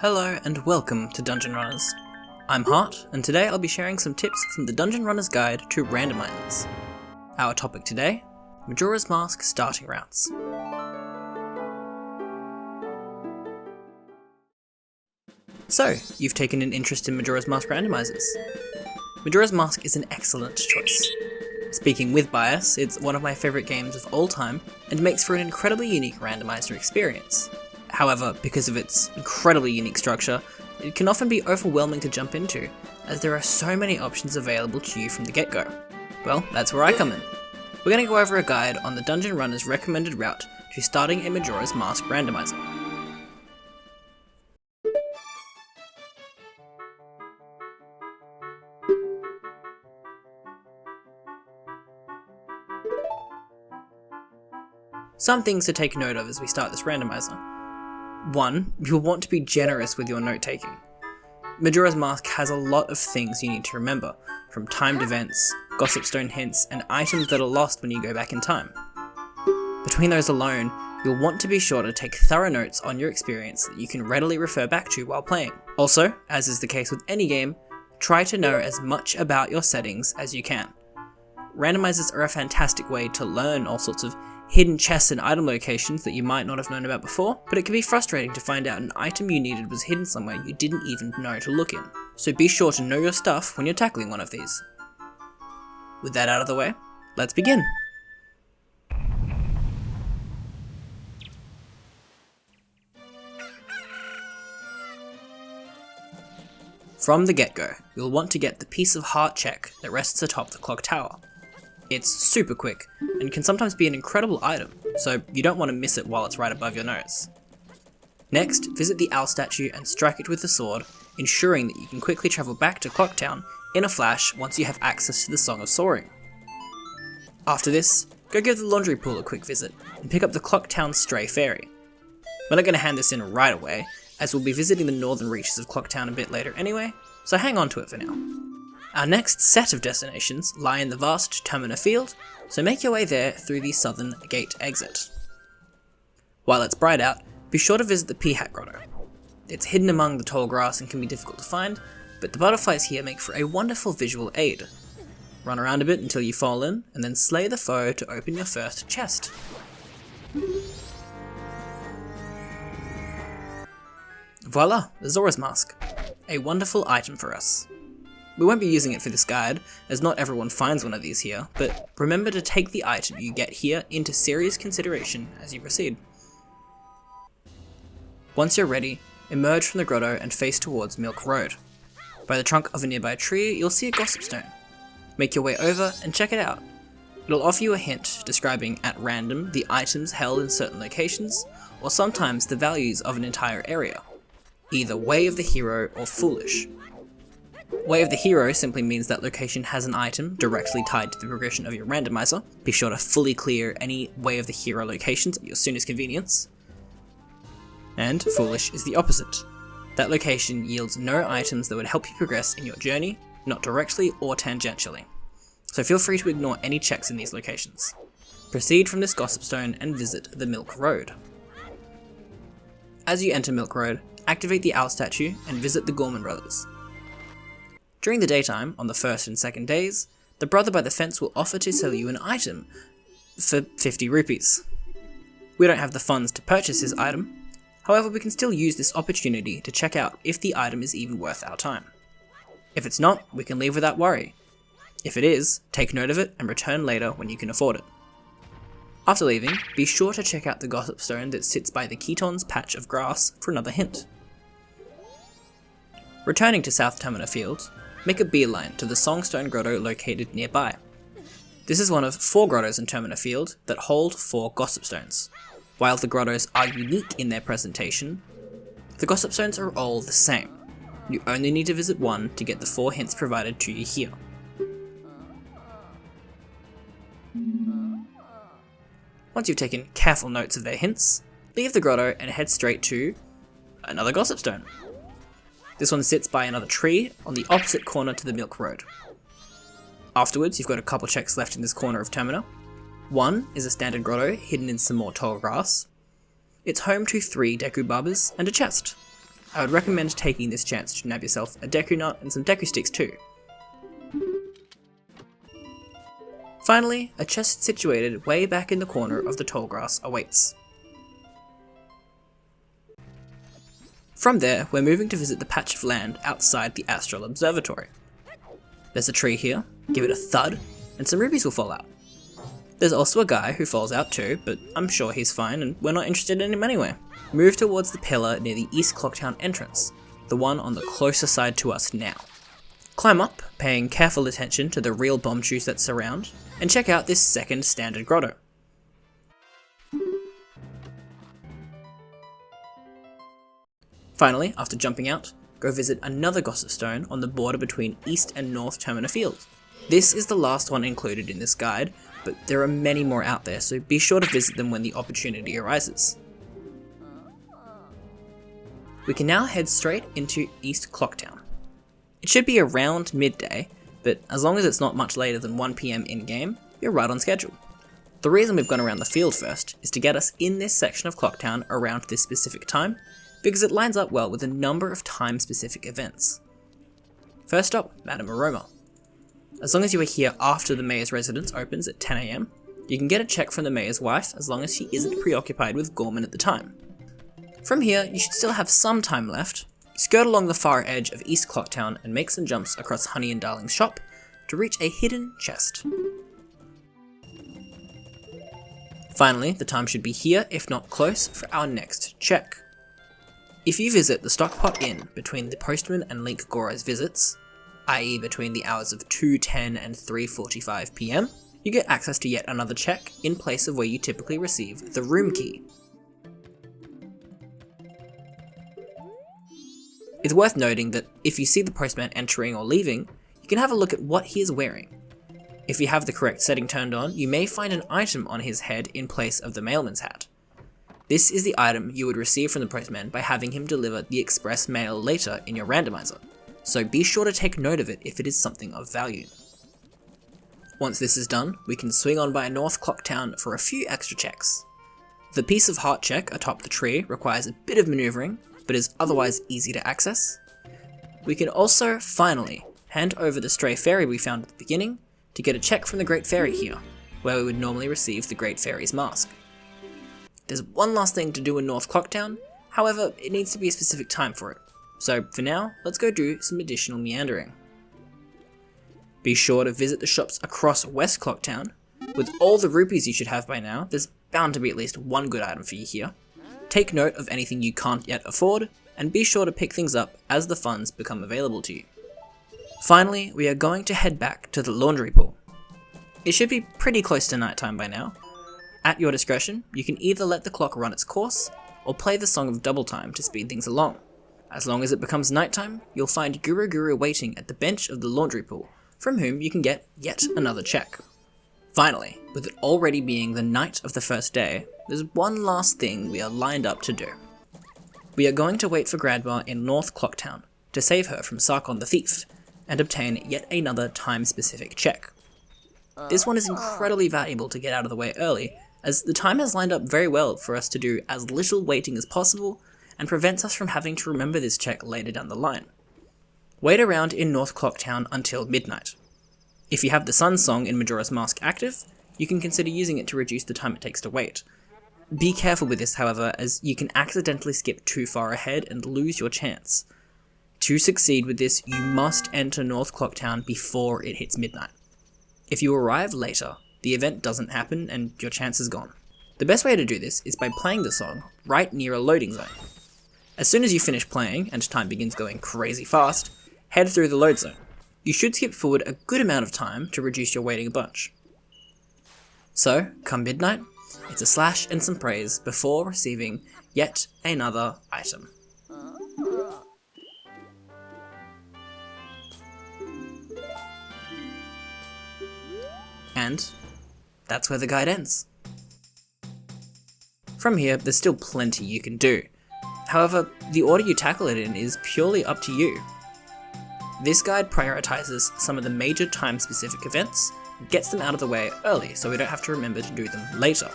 Hello and welcome to Dungeon Runners. I'm Hart, and today I'll be sharing some tips from the Dungeon Runner's Guide to Randomizers. Our topic today, Majora's Mask starting routes. So, you've taken an interest in Majora's Mask randomizers. Majora's Mask is an excellent choice. Speaking with bias, it's one of my favourite games of all time and makes for an incredibly unique randomizer experience. However, because of its incredibly unique structure, it can often be overwhelming to jump into, as there are so many options available to you from the get-go. Well, that's where I come in. We're going to go over a guide on the Dungeon Runner's recommended route to starting a Majora's Mask randomizer. Some things to take note of as we start this randomizer. 1. You'll want to be generous with your note-taking. Majora's Mask has a lot of things you need to remember, from timed events, gossip stone hints, and items that are lost when you go back in time. Between those alone, you'll want to be sure to take thorough notes on your experience that you can readily refer back to while playing. Also, as is the case with any game, try to know as much about your settings as you can. Randomizers are a fantastic way to learn all sorts of hidden chests and item locations that you might not have known about before, but it can be frustrating to find out an item you needed was hidden somewhere you didn't even know to look in. So be sure to know your stuff when you're tackling one of these. With that out of the way, let's begin! From the get-go, you'll want to get the piece of heart check that rests atop the clock tower. It's super quick, and can sometimes be an incredible item, so you don't want to miss it while it's right above your nose. Next, visit the owl statue and strike it with the sword, ensuring that you can quickly travel back to Clocktown in a flash once you have access to the Song of Soaring. After this, go give the laundry pool a quick visit, and pick up the Clocktown Stray Fairy. We're not going to hand this in right away, as we'll be visiting the northern reaches of Clocktown a bit later anyway, so hang on to it for now. Our next set of destinations lie in the vast Termina Field, so make your way there through the southern gate exit. While it's bright out, be sure to visit the Peahat Grotto. It's hidden among the tall grass and can be difficult to find, but the butterflies here make for a wonderful visual aid. Run around a bit until you fall in, and then slay the foe to open your first chest. Voila, the Zora's Mask. A wonderful item for us. We won't be using it for this guide, as not everyone finds one of these here, but remember to take the item you get here into serious consideration as you proceed. Once you're ready, emerge from the grotto and face towards Milk Road. By the trunk of a nearby tree, you'll see a gossip stone. Make your way over and check it out. It'll offer you a hint describing at random the items held in certain locations, or sometimes the values of an entire area. Either Way of the Hero or Foolish. Way of the Hero simply means that location has an item directly tied to the progression of your randomizer. Be sure to fully clear any Way of the Hero locations at your soonest convenience. And Foolish is the opposite. That location yields no items that would help you progress in your journey, not directly or tangentially. So feel free to ignore any checks in these locations. Proceed from this gossip stone and visit the Milk Road. As you enter Milk Road, activate the owl statue and visit the Gorman brothers. During the daytime, on the first and second days, the brother by the fence will offer to sell you an item for 50 rupees. We don't have the funds to purchase his item, however we can still use this opportunity to check out if the item is even worth our time. If it's not, we can leave without worry. If it is, take note of it and return later when you can afford it. After leaving, be sure to check out the gossip stone that sits by the Keaton's patch of grass for another hint. Returning to South Termina Field, make a beeline to the Songstone Grotto located nearby. This is one of 4 grottos in Termina Field that hold 4 gossip stones. While the grottos are unique in their presentation, the gossip stones are all the same. You only need to visit one to get the 4 hints provided to you here. Once you've taken careful notes of their hints, leave the grotto and head straight to another gossip stone. This one sits by another tree on the opposite corner to the Milk Road. Afterwards, you've got a couple checks left in this corner of Termina. One is a standard grotto hidden in some more tall grass. It's home to 3 Deku Barbas and a chest. I would recommend taking this chance to nab yourself a Deku Nut and some Deku Sticks too. Finally, a chest situated way back in the corner of the tall grass awaits. From there, we're moving to visit the patch of land outside the Astral Observatory. There's a tree here, give it a thud, and some rubies will fall out. There's also a guy who falls out too, but I'm sure he's fine and we're not interested in him anyway. Move towards the pillar near the East Clocktown entrance, the one on the closer side to us now. Climb up, paying careful attention to the real bomb trees that surround, and check out this second standard grotto. Finally, after jumping out, go visit another Gossip Stone on the border between East and North Termina Field. This is the last one included in this guide, but there are many more out there, so be sure to visit them when the opportunity arises. We can now head straight into East Clocktown. It should be around midday, but as long as it's not much later than 1 PM in-game, you're right on schedule. The reason we've gone around the field first is to get us in this section of Clocktown around this specific time, because it lines up well with a number of time-specific events. First up, Madame Aroma. As long as you are here after the mayor's residence opens at 10 AM, you can get a check from the mayor's wife as long as she isn't preoccupied with Gorman at the time. From here, you should still have some time left. Skirt along the far edge of East Clocktown and make some jumps across Honey and Darling's shop to reach a hidden chest. Finally, the time should be here, if not close, for our next check. If you visit the Stockpot Inn between the Postman and Link Gora's visits, i.e. between the hours of 2:10 and 3:45 PM, you get access to yet another check in place of where you typically receive the room key. It's worth noting that if you see the postman entering or leaving, you can have a look at what he is wearing. If you have the correct setting turned on, you may find an item on his head in place of the mailman's hat. This is the item you would receive from the postman by having him deliver the express mail later in your randomizer, so be sure to take note of it if it is something of value. Once this is done, we can swing on by North Clocktown for a few extra checks. The piece of heart check atop the tree requires a bit of maneuvering, but is otherwise easy to access. We can also, finally, hand over the stray fairy we found at the beginning to get a check from the Great Fairy here, where we would normally receive the Great Fairy's mask. There's one last thing to do in North Clocktown, however, it needs to be a specific time for it. So for now, let's go do some additional meandering. Be sure to visit the shops across West Clocktown. With all the rupees you should have by now, there's bound to be at least one good item for you here. Take note of anything you can't yet afford, and be sure to pick things up as the funds become available to you. Finally, we are going to head back to the laundry pool. It should be pretty close to nighttime by now. At your discretion, you can either let the clock run its course, or play the Song of Double Time to speed things along. As long as it becomes nighttime, you'll find Guru Guru waiting at the bench of the laundry pool, from whom you can get yet another check. Finally, with it already being the night of the first day, there's one last thing we are lined up to do. We are going to wait for Grandma in North Clocktown to save her from Sarkon the Thief, and obtain yet another time-specific check. This one is incredibly valuable to get out of the way early, as the time has lined up very well for us to do as little waiting as possible, and prevents us from having to remember this check later down the line. Wait around in North Clocktown until midnight. If you have the Sun Song in Majora's Mask active, you can consider using it to reduce the time it takes to wait. Be careful with this, however, as you can accidentally skip too far ahead and lose your chance. To succeed with this, you must enter North Clocktown before it hits midnight. If you arrive later, the event doesn't happen and your chance is gone. The best way to do this is by playing the song right near a loading zone. As soon as you finish playing and time begins going crazy fast, head through the load zone. You should skip forward a good amount of time to reduce your waiting a bunch. So, come midnight, it's a slash and some praise before receiving yet another item. And that's where the guide ends. From here, there's still plenty you can do. However, the order you tackle it in is purely up to you. This guide prioritizes some of the major time-specific events and gets them out of the way early so we don't have to remember to do them later.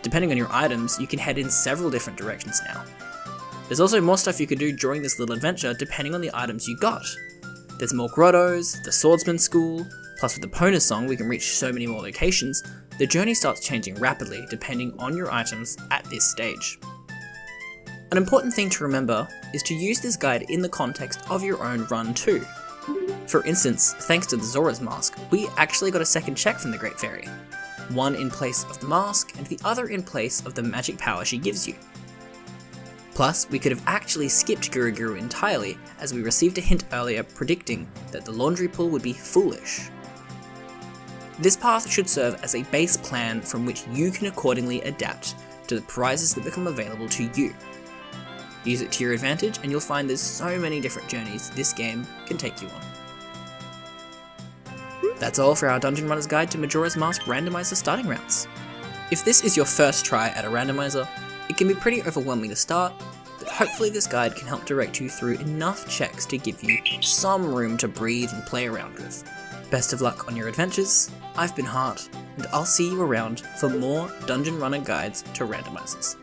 Depending on your items, you can head in several different directions now. There's also more stuff you can do during this little adventure depending on the items you got. There's more grottos, the swordsman school, plus with the Pona song we can reach so many more locations. The journey starts changing rapidly depending on your items at this stage. An important thing to remember is to use this guide in the context of your own run too. For instance, thanks to the Zora's Mask, we actually got a second check from the Great Fairy. One in place of the mask, and the other in place of the magic power she gives you. Plus, we could have actually skipped Guru Guru entirely, as we received a hint earlier predicting that the laundry pool would be foolish. This path should serve as a base plan from which you can accordingly adapt to the prizes that become available to you. Use it to your advantage and you'll find there's so many different journeys this game can take you on. That's all for our Dungeon Runner's Guide to Majora's Mask Randomizer starting routes. If this is your first try at a randomizer, it can be pretty overwhelming to start, but hopefully this guide can help direct you through enough checks to give you some room to breathe and play around with. Best of luck on your adventures, I've been Hart, and I'll see you around for more Dungeon Runner guides to randomizers.